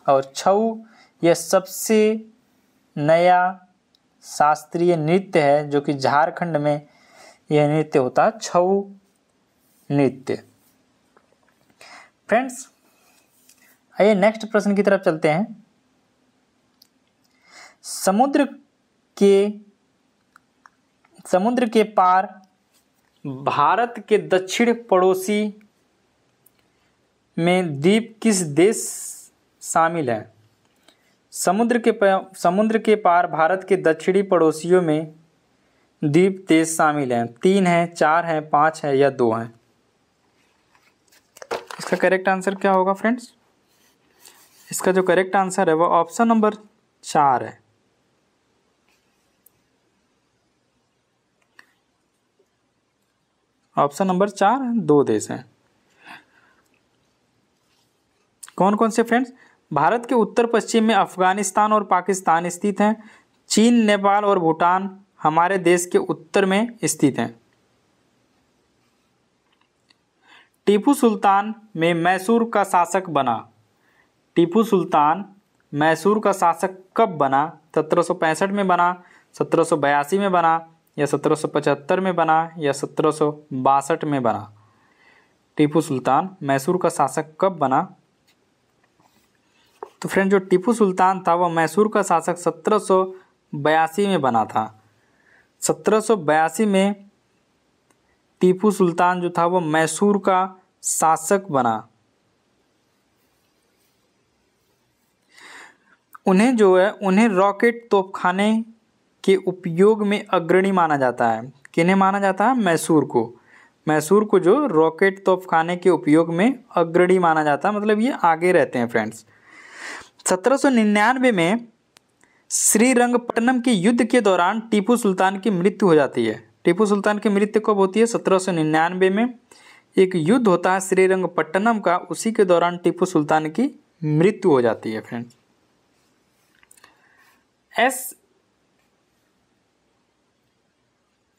Speaker 1: और छऊ यह सबसे नया शास्त्रीय नृत्य है जो कि झारखंड में यह नृत्य होता है, छऊ नृत्य। फ्रेंड्स आइए नेक्स्ट प्रश्न की तरफ चलते हैं। समुद्र के पार भारत के दक्षिण पड़ोसी में द्वीप किस देश शामिल है? समुद्र के पार भारत के दक्षिणी पड़ोसियों में द्वीप देश शामिल हैं। 3 हैं, 4 हैं, 5 हैं या 2 हैं? इसका करेक्ट आंसर क्या होगा फ्रेंड्स? इसका जो करेक्ट आंसर है वो ऑप्शन नंबर 4 है। ऑप्शन नंबर 4 2 देश हैं। कौन कौन से फ्रेंड्स? भारत के उत्तर पश्चिम में अफगानिस्तान और पाकिस्तान स्थित हैं। चीन, नेपाल और भूटान हमारे देश के उत्तर में स्थित हैं। टीपू सुल्तान में मैसूर का शासक बना। टीपू सुल्तान मैसूर का शासक कब बना? 1765 में बना, 1782 में बना या 1775 में बना या 1762 में बना? टीपू सुल्तान मैसूर का शासक कब बना? तो फ्रेंड जो टीपू सुल्तान था वह मैसूर का शासक 1782 में बना था। 1782 में टीपू सुल्तान जो था वह मैसूर का शासक बना। उन्हें रॉकेट तोपखाने के उपयोग में अग्रणी माना जाता है। किन्हें माना जाता है? मैसूर को जो रॉकेट तोपखाने के उपयोग में अग्रणी माना जाता है, मतलब ये आगे रहते हैं फ्रेंड्स। 1799 में श्रीरंगपट्टनम के युद्ध के दौरान टीपू सुल्तान की मृत्यु हो जाती है। टीपू सुल्तान की मृत्यु कब होती है? 1799 में एक युद्ध होता है श्रीरंगपट्टनम का, उसी के दौरान टीपू सुल्तान की मृत्यु हो जाती है friends.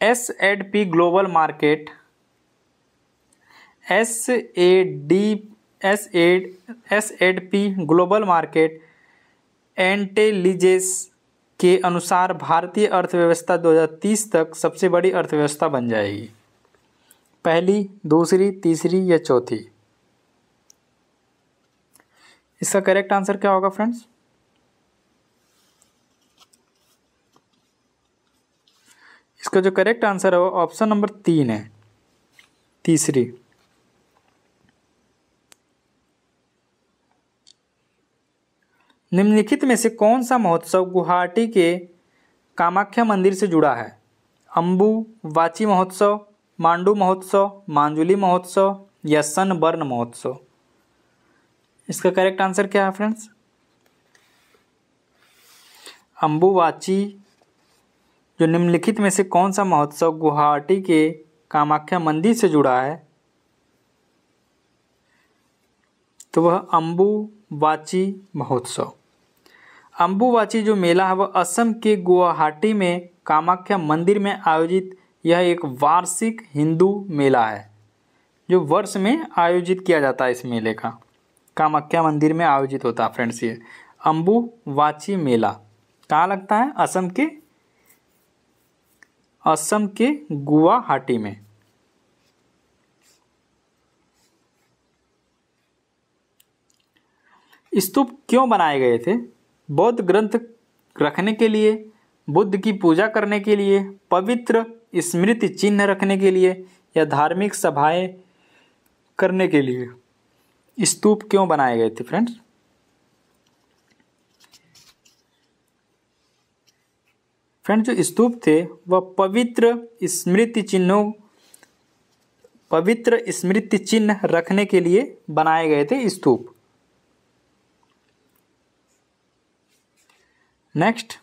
Speaker 1: SADP global market SADP global market intelligence के अनुसार भारतीय अर्थव्यवस्था 2030 तक सबसे बड़ी अर्थव्यवस्था बन जाएगी। पहली, दूसरी, तीसरी या चौथी? इसका करेक्ट आंसर क्या होगा फ्रेंड्स? इसका जो करेक्ट आंसर है वो ऑप्शन नंबर 3 है, तीसरी। निम्नलिखित में से कौन सा महोत्सव गुवाहाटी के कामाख्या मंदिर से जुड़ा है? अम्बुवाची महोत्सव, मांडू महोत्सव, मांजुली महोत्सव या सनबर्न महोत्सव? इसका करेक्ट आंसर क्या है फ्रेंड्स? अम्बुवाची जो निम्नलिखित में से कौन सा महोत्सव गुवाहाटी के कामाख्या मंदिर से जुड़ा है? तो वह अम्बुवाची महोत्सव। अम्बुवाची जो मेला है वह असम के गुवाहाटी में कामाख्या मंदिर में आयोजित यह एक वार्षिक हिंदू मेला है जो वर्ष में आयोजित किया जाता है। इस मेले का कामाख्या मंदिर में आयोजित होता है फ्रेंड्स। ये अम्बुवाची मेला कहाँ लगता है? असम के गुवाहाटी में। स्तूप क्यों बनाए गए थे? बौद्ध ग्रंथ रखने के लिए, बुद्ध की पूजा करने के लिए, पवित्र स्मृति चिन्ह रखने के लिए या धार्मिक सभाएं करने के लिए स्तूप क्यों बनाए गए थे फ्रेंड्स? फ्रेंड्स, जो स्तूप थे वह पवित्र स्मृति चिन्ह रखने के लिए बनाए गए थे स्तूप। नेक्स्ट,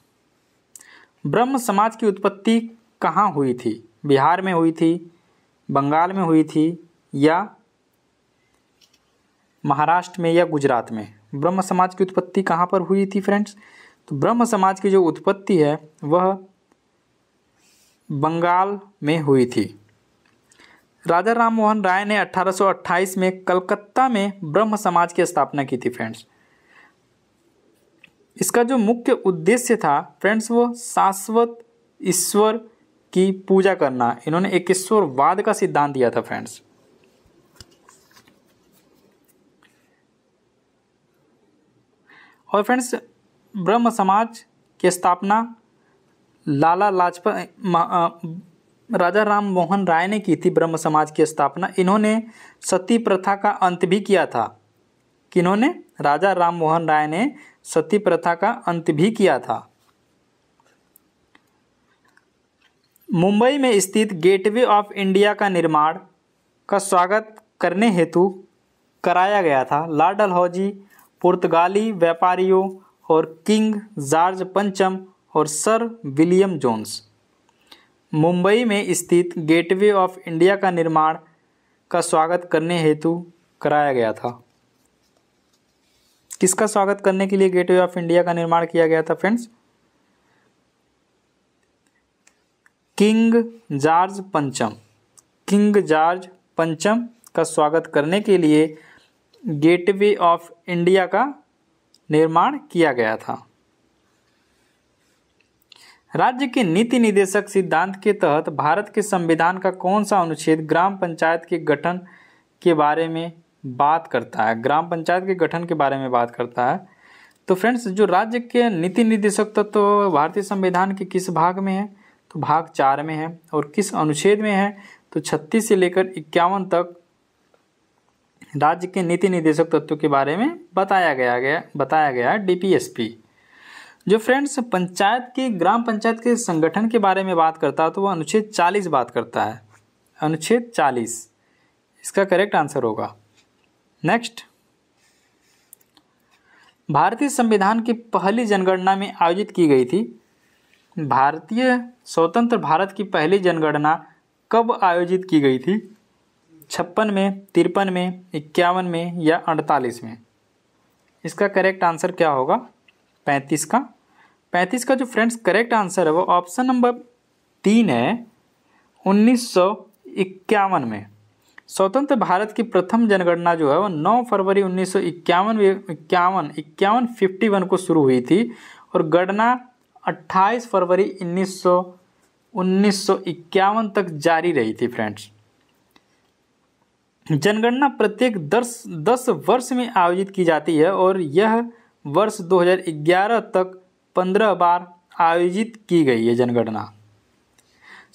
Speaker 1: ब्रह्म समाज की उत्पत्ति कहाँ हुई थी? बिहार में हुई थी, बंगाल में हुई थी या महाराष्ट्र में या गुजरात में? ब्रह्म समाज की उत्पत्ति कहाँ पर हुई थी फ्रेंड्स? तो ब्रह्म समाज की जो उत्पत्ति है वह बंगाल में हुई थी। राजा राम मोहन राय ने 1828 में कलकत्ता में ब्रह्म समाज की स्थापना की थी फ्रेंड्स। इसका जो मुख्य उद्देश्य था फ्रेंड्स वो शाश्वत ईश्वर की पूजा करना। इन्होंने एक ईश्वरवाद का सिद्धांत दिया था फ्रेंड्स। और फ्रेंड्स, ब्रह्म समाज की स्थापना राजा राम मोहन राय ने की थी। ब्रह्म समाज की स्थापना इन्होंने सती प्रथा का अंत भी किया था। किन्होंने? राजा राम मोहन राय ने सती प्रथा का अंत भी किया था। मुंबई में स्थित गेटवे ऑफ इंडिया का निर्माण का स्वागत करने हेतु कराया गया था। लॉर्ड डलहौजी पुर्तगाली व्यापारियों और किंग जॉर्ज पंचम और सर विलियम जोन्स। मुंबई में स्थित गेटवे ऑफ इंडिया का निर्माण का स्वागत करने हेतु कराया गया था। किसका स्वागत करने के लिए गेटवे ऑफ इंडिया का निर्माण किया गया था फ्रेंड्स? किंग जॉर्ज पंचम। किंग जॉर्ज पंचम का स्वागत करने के लिए गेटवे ऑफ इंडिया का निर्माण किया गया था। राज्य के नीति निदेशक सिद्धांत के तहत भारत के संविधान का कौन सा अनुच्छेद ग्राम पंचायत के गठन के बारे में बात करता है? ग्राम पंचायत के गठन के बारे में बात करता है। तो फ्रेंड्स, जो राज्य के नीति निदेशक तत्व तो भारतीय संविधान के किस भाग में है? तो भाग 4 में है। और किस अनुच्छेद में है? तो 36 से लेकर 51 तक राज्य के नीति निदेशक तत्व के बारे में बताया गया डीपीएसपी। जो फ्रेंड्स ग्राम पंचायत के संगठन के बारे में बात करता है तो वह अनुच्छेद 40 बात करता है। अनुच्छेद 40 इसका करेक्ट आंसर होगा। नेक्स्ट, भारतीय संविधान की पहली जनगणना में आयोजित की गई थी। भारतीय स्वतंत्र भारत की पहली जनगणना कब आयोजित की गई थी? 56 में, 53 में, 51 में या 48 में? इसका करेक्ट आंसर क्या होगा? 35 का। 35 का जो फ्रेंड्स करेक्ट आंसर है वो ऑप्शन नंबर 3 है। 1951 में स्वतंत्र भारत की प्रथम जनगणना जो है वो 9 फरवरी 1951 को शुरू हुई थी और गणना 28 फरवरी 1951 तक जारी रही थी फ्रेंड्स। जनगणना प्रत्येक 10 वर्ष में आयोजित की जाती है और यह वर्ष 2011 तक 15 बार आयोजित की गई है जनगणना।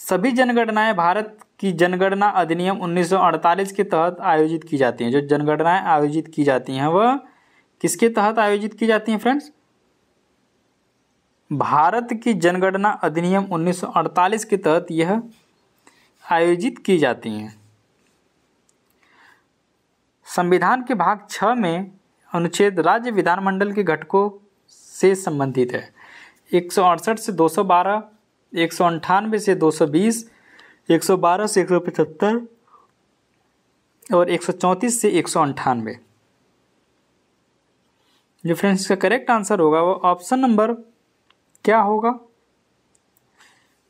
Speaker 1: सभी जनगणनाएं भारत की जनगणना अधिनियम 1948 के तहत आयोजित की जाती हैं। जो जनगणनाएं आयोजित की जाती हैं वह किसके तहत आयोजित की जाती हैं फ्रेंड्स? भारत की जनगणना अधिनियम 1948 के तहत यह आयोजित की जाती हैं। संविधान के भाग 6 में अनुच्छेद राज्य विधानमंडल के घटकों से संबंधित है। 168 से 212, 198 से 220, 112 से 175 और 134 से 198। जो फ्रेंड्स इसका करेक्ट आंसर होगा वो ऑप्शन नंबर क्या होगा?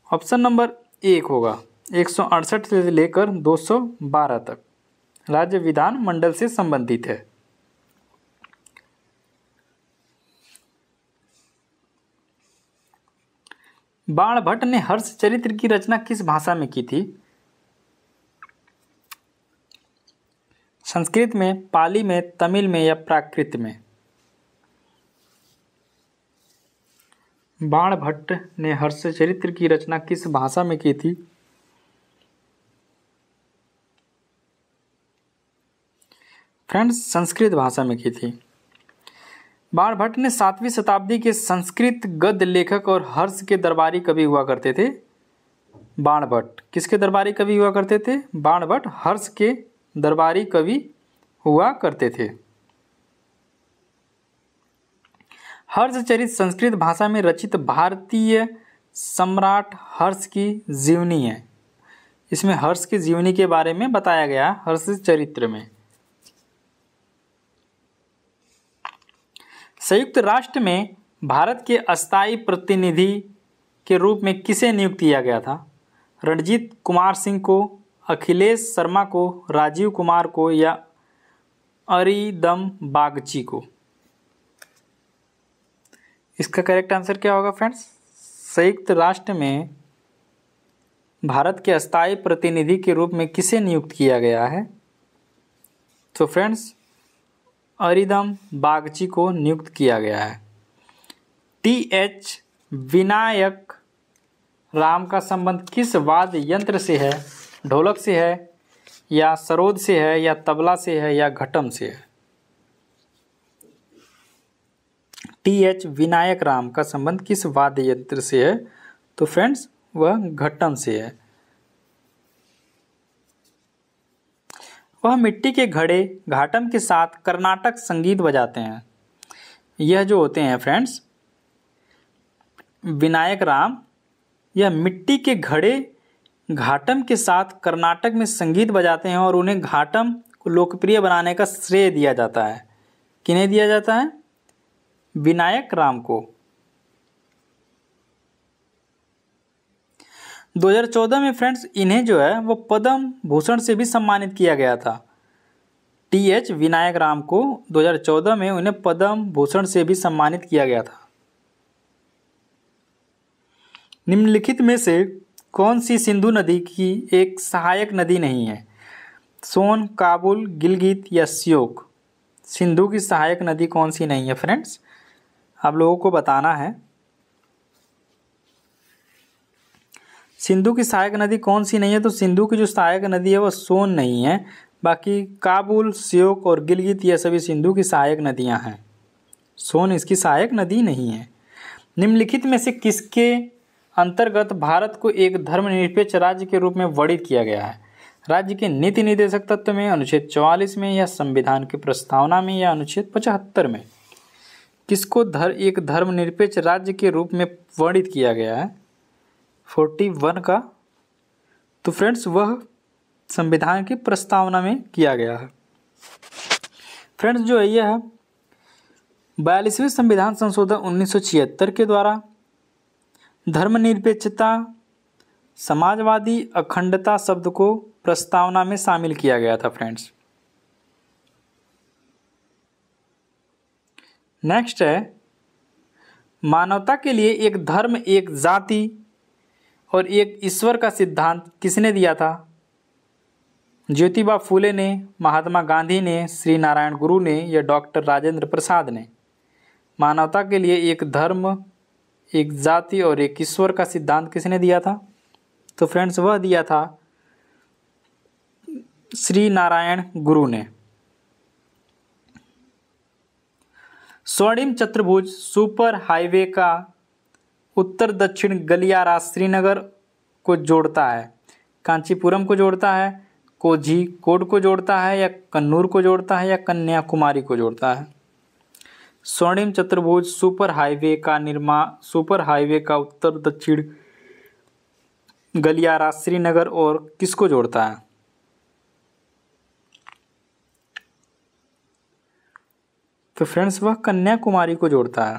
Speaker 1: ऑप्शन नंबर 1 होगा। 168 से लेकर 212 तक राज्य विधान मंडल से संबंधित है। बाणभट्ट ने हर्षचरित्र की रचना किस भाषा में की थी? संस्कृत में, पाली में, तमिल में या प्राकृत में? बाणभट्ट ने हर्षचरित्र की रचना किस भाषा में की थी? फ्रेंड्स, संस्कृत भाषा में की थी। बाणभट्ट ने 7वीं शताब्दी के संस्कृत गद्य लेखक और हर्ष के दरबारी कवि हुआ करते थे। बाणभट्ट किसके दरबारी कवि हुआ करते थे? बाणभट्ट हर्ष के दरबारी कवि हुआ करते थे। हर्षचरित संस्कृत भाषा में रचित भारतीय सम्राट हर्ष की जीवनी है। इसमें हर्ष की जीवनी के बारे में बताया गया हर्षचरित्र में। संयुक्त राष्ट्र में भारत के अस्थायी प्रतिनिधि के रूप में किसे नियुक्त किया गया था? रणजीत कुमार सिंह को, अखिलेश शर्मा को, राजीव कुमार को या अरिदम बागची को? इसका करेक्ट आंसर क्या होगा फ्रेंड्स? संयुक्त राष्ट्र में भारत के अस्थायी प्रतिनिधि के रूप में किसे नियुक्त किया गया है? तो फ्रेंड्स, अरिदम बागची को नियुक्त किया गया है। टी.एच. विनायक राम का संबंध किस वाद्य यंत्र से है? ढोलक से है या सरोद से है या तबला से है या घटम से है? टी.एच. विनायक राम का संबंध किस वाद्य यंत्र से है? तो फ्रेंड्स, वह घटम से है। वह मिट्टी के घड़े घाटम के साथ कर्नाटक संगीत बजाते हैं। यह जो होते हैं फ्रेंड्स, विनायक राम, यह मिट्टी के घड़े घाटम के साथ कर्नाटक में संगीत बजाते हैं और उन्हें घाटम को लोकप्रिय बनाने का श्रेय दिया जाता है। किन्हें दिया जाता है? विनायक राम को। 2014 में फ्रेंड्स इन्हें जो है वो पद्म भूषण से भी सम्मानित किया गया था। टी.एच. विनायक राम को 2014 में उन्हें पद्म भूषण से भी सम्मानित किया गया था। निम्नलिखित में से कौन सी सिंधु नदी की एक सहायक नदी नहीं है? सोन, काबुल, गिलगित या श्योक? सिंधु की सहायक नदी कौन सी नहीं है फ्रेंड्स? आप लोगों को बताना है। सिंधु की सहायक नदी कौन सी नहीं है? तो सिंधु की जो सहायक नदी है वह सोन नहीं है। बाकी काबुल, श्योक और गिलगित ये सभी सिंधु की सहायक नदियां हैं। सोन इसकी सहायक नदी नहीं है। निम्नलिखित में से किसके अंतर्गत भारत को एक धर्मनिरपेक्ष राज्य के रूप में वर्णित किया गया है? राज्य के नीति निर्देशक तत्व में, अनुच्छेद 44 में या संविधान की प्रस्तावना में या अनुच्छेद 75 में? किसको एक धर्मनिरपेक्ष राज्य के रूप में वर्णित किया गया है? 41 का। तो फ्रेंड्स, वह संविधान की प्रस्तावना में किया गया है। फ्रेंड्स, जो है यह 42वें संविधान संशोधन 1976 के द्वारा धर्मनिरपेक्षता, समाजवादी अखंडता शब्द को प्रस्तावना में शामिल किया गया था फ्रेंड्स। नेक्स्ट है, मानवता के लिए एक धर्म, एक जाति और एक ईश्वर का सिद्धांत किसने दिया था? ज्योतिबा फूले ने, महात्मा गांधी ने, श्री नारायण गुरु ने या डॉक्टर राजेंद्र प्रसाद ने? मानवता के लिए एक धर्म, एक जाति और एक ईश्वर का सिद्धांत किसने दिया था? तो फ्रेंड्स, वह दिया था श्री नारायण गुरु ने। स्वर्णिम चतुर्भुज सुपर हाईवे का उत्तर दक्षिण गलियारा श्रीनगर को जोड़ता है, कांचीपुरम को जोड़ता है, कोझिकोड को जोड़ता है या कन्नूर को जोड़ता है या कन्याकुमारी को जोड़ता है? स्वर्णिम चतुर्भुज सुपर हाईवे का उत्तर दक्षिण गलियारा श्रीनगर और किसको जोड़ता है? तो फ्रेंड्स, वह कन्याकुमारी को जोड़ता है।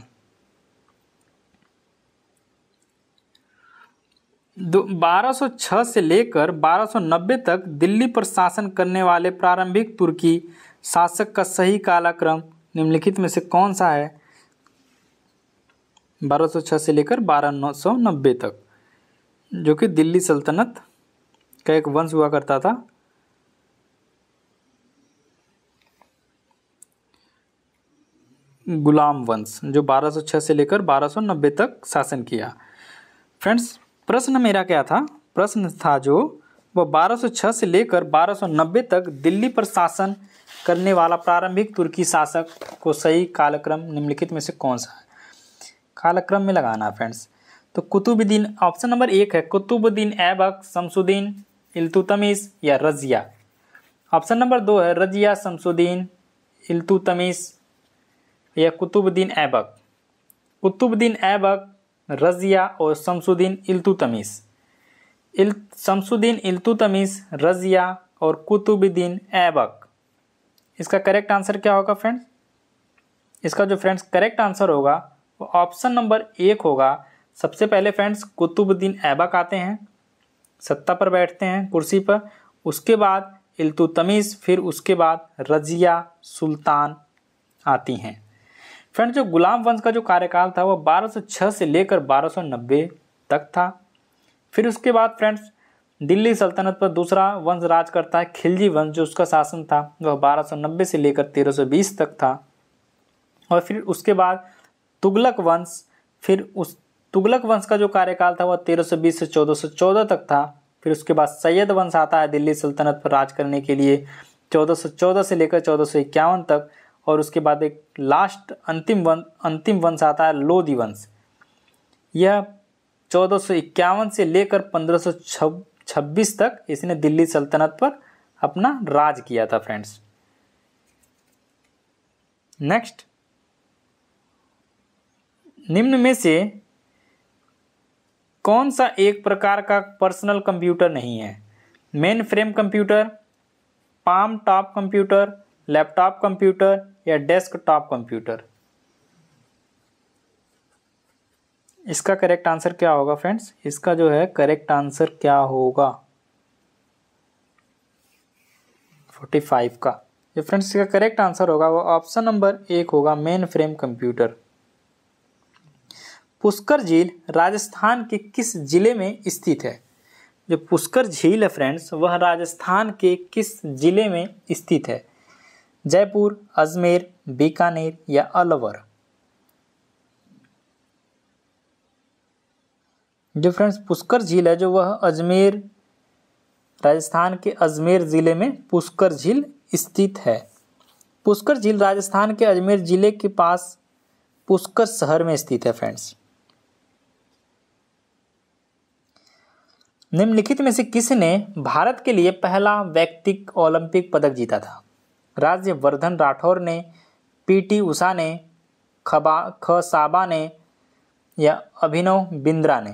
Speaker 1: 1206 से लेकर 1290 तक दिल्ली पर शासन करने वाले प्रारंभिक तुर्की शासक का सही कालक्रम निम्नलिखित में से कौन सा है? 1206 से लेकर 1290 तक, जो कि दिल्ली सल्तनत का एक वंश हुआ करता था। गुलाम वंश जो 1206 से लेकर 1290 तक शासन किया। फ्रेंड्स प्रश्न मेरा क्या था, प्रश्न था जो वो 1206 से लेकर 1290 तक दिल्ली पर शासन करने वाला प्रारंभिक तुर्की शासक को सही कालक्रम निम्नलिखित में से कौन सा है, कालक्रम में लगाना फ्रेंड्स। तो कुतुबुद्दीन, ऑप्शन नंबर 1 है कुतुबुद्दीन ऐबक, शमसुद्दीन, इल्तुतमिश या रजिया। ऑप्शन नंबर 2 है रजिया, शमसुद्दीन, इल्तुतमिश या कुतुबुद्दीन ऐबक। कुतुबुद्दीन ऐबक, रजिया और शमसुद्दीन इल्तुतमिश। शमसुद्दीन इल्तुतमिश, रजिया और कुतुबुद्दीन ऐबक। इसका करेक्ट आंसर क्या होगा फ्रेंड्स? इसका जो फ्रेंड्स करेक्ट आंसर होगा वो ऑप्शन नंबर 1 होगा। सबसे पहले फ्रेंड्स कुतुबुद्दीन ऐबक आते हैं, सत्ता पर बैठते हैं कुर्सी पर, उसके बाद इल्तुतमिश, फिर उसके बाद रजिया सुल्तान आती हैं। फ्रेंड्स जो गुलाम वंश का जो कार्यकाल था वो 1206 से लेकर 1290 तक था। फिर उसके बाद फ्रेंड्स दिल्ली सल्तनत पर दूसरा वंश राज करता है, खिलजी वंश, जो उसका शासन था वह 1290 से लेकर 1320 तक था। और फिर उसके बाद तुगलक वंश, फिर उस तुगलक वंश का जो कार्यकाल था वह 1320 से 1414 तक था। फिर उसके बाद सैयद वंश आता है दिल्ली सल्तनत पर राज करने के लिए 1414 से लेकर 1451 तक। और उसके बाद एक लास्ट अंतिम वंश आता है लोधी वंश, यह 1451 से लेकर 1526 तक इसने दिल्ली सल्तनत पर अपना राज किया था फ्रेंड्स। नेक्स्ट, निम्न में से कौन सा एक प्रकार का पर्सनल कंप्यूटर नहीं है? Main frame computer, palm top computer, laptop computer या डेस्कटॉप कंप्यूटर। इसका करेक्ट आंसर क्या होगा फ्रेंड्स? इसका जो है करेक्ट आंसर क्या होगा 45 का। जो फ्रेंड्स इसका करेक्ट आंसर होगा वो ऑप्शन नंबर 1 होगा, मेन फ्रेम कंप्यूटर। पुष्कर झील राजस्थान के किस जिले में स्थित है? जो पुष्कर झील है फ्रेंड्स वह राजस्थान के किस जिले में स्थित है? जयपुर, अजमेर, बीकानेर या अलवर। जो फ्रेंड्स पुष्कर झील है जो वह अजमेर, राजस्थान के अजमेर जिले में पुष्कर झील स्थित है। पुष्कर झील राजस्थान के अजमेर जिले के पास पुष्कर शहर में स्थित है फ्रेंड्स। निम्नलिखित में से किसने भारत के लिए पहला व्यक्तिगत ओलंपिक पदक जीता था? राज्यवर्धन राठौर ने, पीटी उषा ने, खसाबा ने या अभिनव बिंद्रा ने।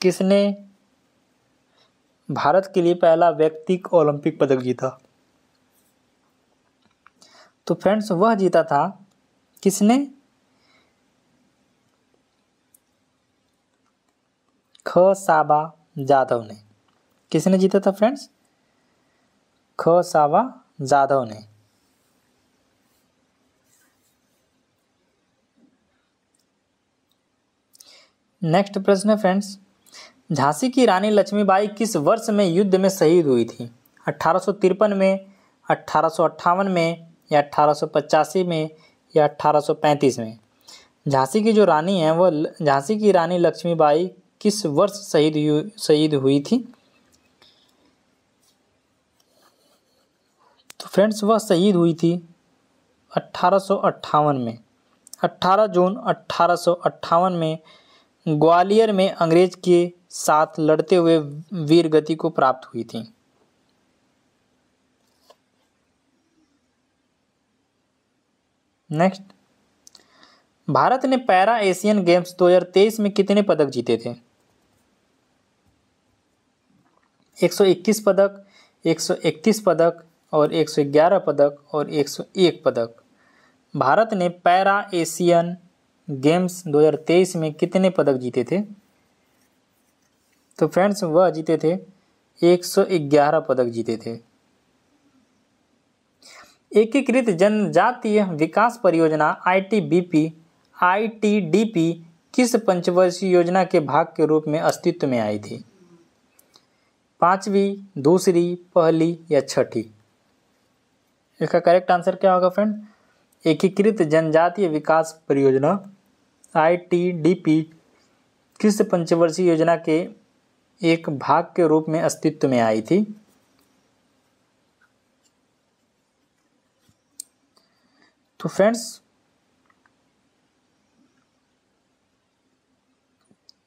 Speaker 1: किसने भारत के लिए पहला व्यक्तिगत ओलंपिक पदक जीता? तो फ्रेंड्स वह जीता था किसने? खसाबा जाधव ने। किसने जीता था फ्रेंड्स? खसाबा जाधव ने। नेक्स्ट प्रश्न है फ्रेंड्स, झांसी की रानी लक्ष्मीबाई किस वर्ष में युद्ध में शहीद हुई थी? 1853 में, 1858 में या 1885 में या 1835 में? झांसी की जो रानी है वह झांसी की रानी लक्ष्मीबाई किस वर्ष शहीद हुई थी? तो फ्रेंड्स वह शहीद हुई थी 1858 में। 18 जून 1858 में ग्वालियर में अंग्रेज के साथ लड़ते हुए वीर गति को प्राप्त हुई थी। नेक्स्ट, भारत ने पैरा एशियन गेम्स 2023 में कितने पदक जीते थे? 121 पदक, 131 पदक और 111 पदक और 101 पदक। भारत ने पैरा एशियन गेम्स 2023 में कितने पदक जीते थे? तो फ्रेंड्स वह जीते थे 111 पदक जीते थे। एकीकृत जनजातीय विकास परियोजना ITDP किस पंचवर्षीय योजना के भाग के रूप में अस्तित्व में आई थी? 5वीं, दूसरी, पहली या छठी? इसका करेक्ट आंसर क्या होगा फ्रेंड? एकीकृत जनजातीय विकास परियोजना ITDP किस पंचवर्षीय योजना के एक भाग के रूप में अस्तित्व में आई थी? तो फ्रेंड्स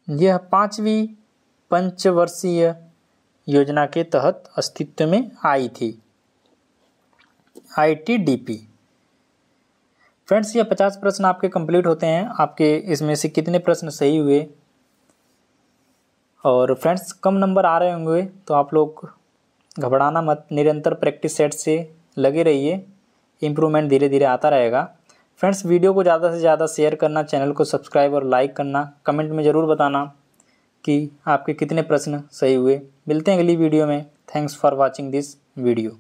Speaker 1: यह 5वीं पंचवर्षीय योजना के तहत अस्तित्व में आई थी, ITDP। फ्रेंड्स ये 50 प्रश्न आपके कंप्लीट होते हैं। आपके इसमें से कितने प्रश्न सही हुए? और फ्रेंड्स कम नंबर आ रहे होंगे तो आप लोग घबराना मत, निरंतर प्रैक्टिस सेट से लगे रहिए, इम्प्रूवमेंट धीरे धीरे आता रहेगा। फ्रेंड्स वीडियो को ज़्यादा से ज़्यादा शेयर करना, चैनल को सब्सक्राइब और लाइक करना, कमेंट में ज़रूर बताना कि आपके कितने प्रश्न सही हुए। मिलते हैं अगली वीडियो में। Thanks for watching this video.